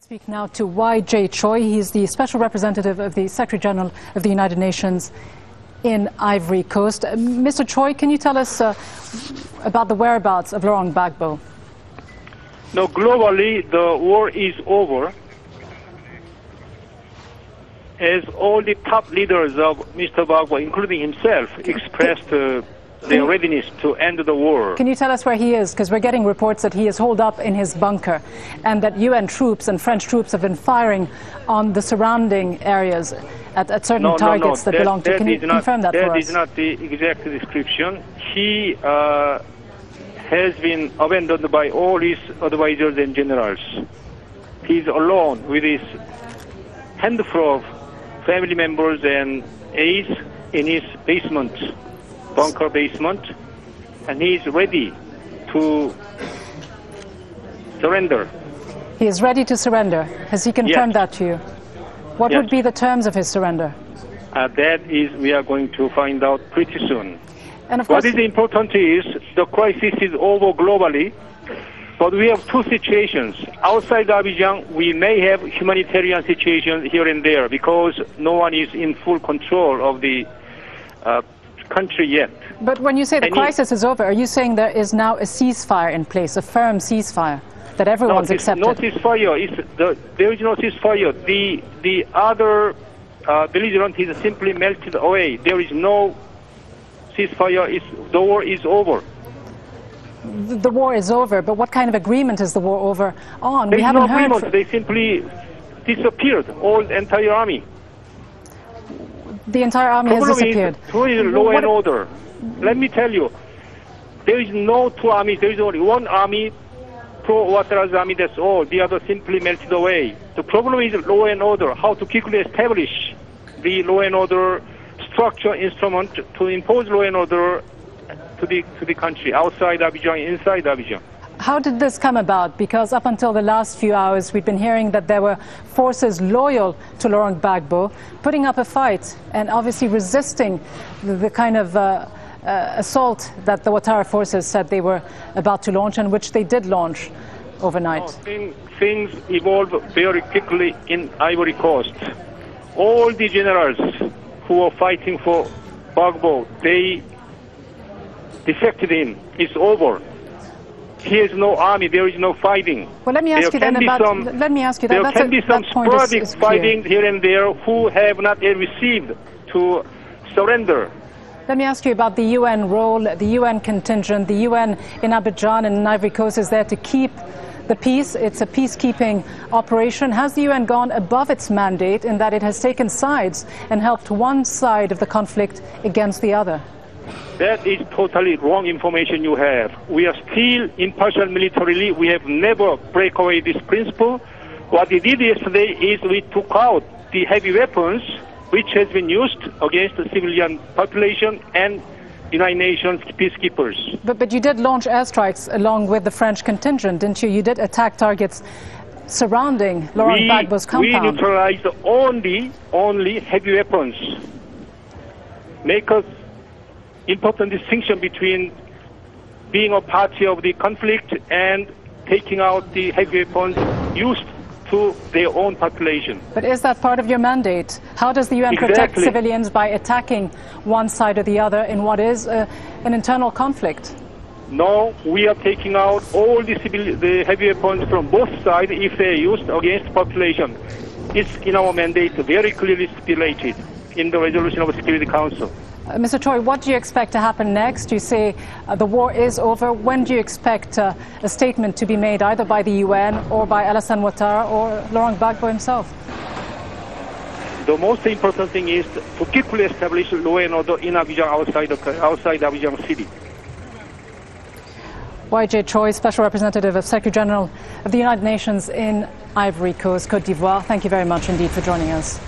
Speak now to Choi. He's the Special Representative of the Secretary General of the United Nations in Ivory Coast. Mr. Choi, can you tell us about the whereabouts of Laurent Gbagbo? No, globally, the war is over, as all the top leaders of Mr. Gbagbo, including himself, expressed their readiness to end the war. Can you tell us where he is? Because we're getting reports that he is holed up in his bunker and that UN troops and French troops have been firing on the surrounding areas at certain targets that belong to... Can you confirm that for us? That is not the exact description. He has been abandoned by all his advisors and generals. He's alone with his handful of family members and aides in his basement, bunker basement, and he is ready to surrender. He is ready to surrender. Has he confirmed that to you? What would be the terms of his surrender? That is, we are going to find out pretty soon. And of course, what is important is the crisis is over globally, but we have two situations. Outside Abidjan, we may have humanitarian situations here and there because no one is in full control of the country yet. But when you say the crisis is over, are you saying there is now a ceasefire in place, a firm ceasefire that everyone's accepted? No ceasefire. There is no ceasefire. The other belligerent is simply melted away. There is no ceasefire. The war is over. The war is over, but what kind of agreement is the war over on? There is no agreement. They simply disappeared, the entire army. The entire army has disappeared. Law and order. Let me tell you, there is no two armies. There is only one army, pro-Ouattara's army, that's all. The other simply melted away. The problem is law and order, how to quickly establish the law and order structure instrument to impose law and order to the country, outside Abidjan, inside Abidjan. How did this come about? Because up until the last few hours, we've been hearing that there were forces loyal to Laurent Gbagbo putting up a fight and obviously resisting the kind of assault that the Ouattara forces said they were about to launch, and which they did launch overnight. Things evolved very quickly in Ivory Coast. All the generals who were fighting for Gbagbo, they defected him. It's over. Here is no army. There is no fighting. Well, let me ask you then about. Let me ask you that. There can be some sporadic fighting here and there who have not yet received to surrender. Let me ask you about the UN role, the UN contingent. The UN in Abidjan and in Ivory Coast is there to keep the peace. It's a peacekeeping operation. Has the UN gone above its mandate in that it has taken sides and helped one side of the conflict against the other? That is totally wrong information you have. We are still impartial militarily. We have never break away this principle. What we did yesterday is we took out the heavy weapons which has been used against the civilian population and United Nations peacekeepers. But you did launch airstrikes along with the French contingent, didn't you? You did attack targets surrounding Laurent Gbagbo's compound. We neutralized only heavy weapons. Make us important distinction between being a party of the conflict and taking out the heavy weapons used to their own population. But is that part of your mandate? How does the UN protect civilians by attacking one side or the other in what is an internal conflict? No, we are taking out all the heavy weapons from both sides if they are used against the population. It's in our mandate very clearly stipulated in the resolution of the Security Council. Mr. Choi, what do you expect to happen next? You say the war is over. When do you expect a statement to be made either by the UN or by Alassane Ouattara or Laurent Gbagbo himself? The most important thing is to quickly establish law and order in Abidjan, outside Abidjan city. Choi, Special Representative of Secretary General of the United Nations in Ivory Coast, Cote d'Ivoire. Thank you very much indeed for joining us.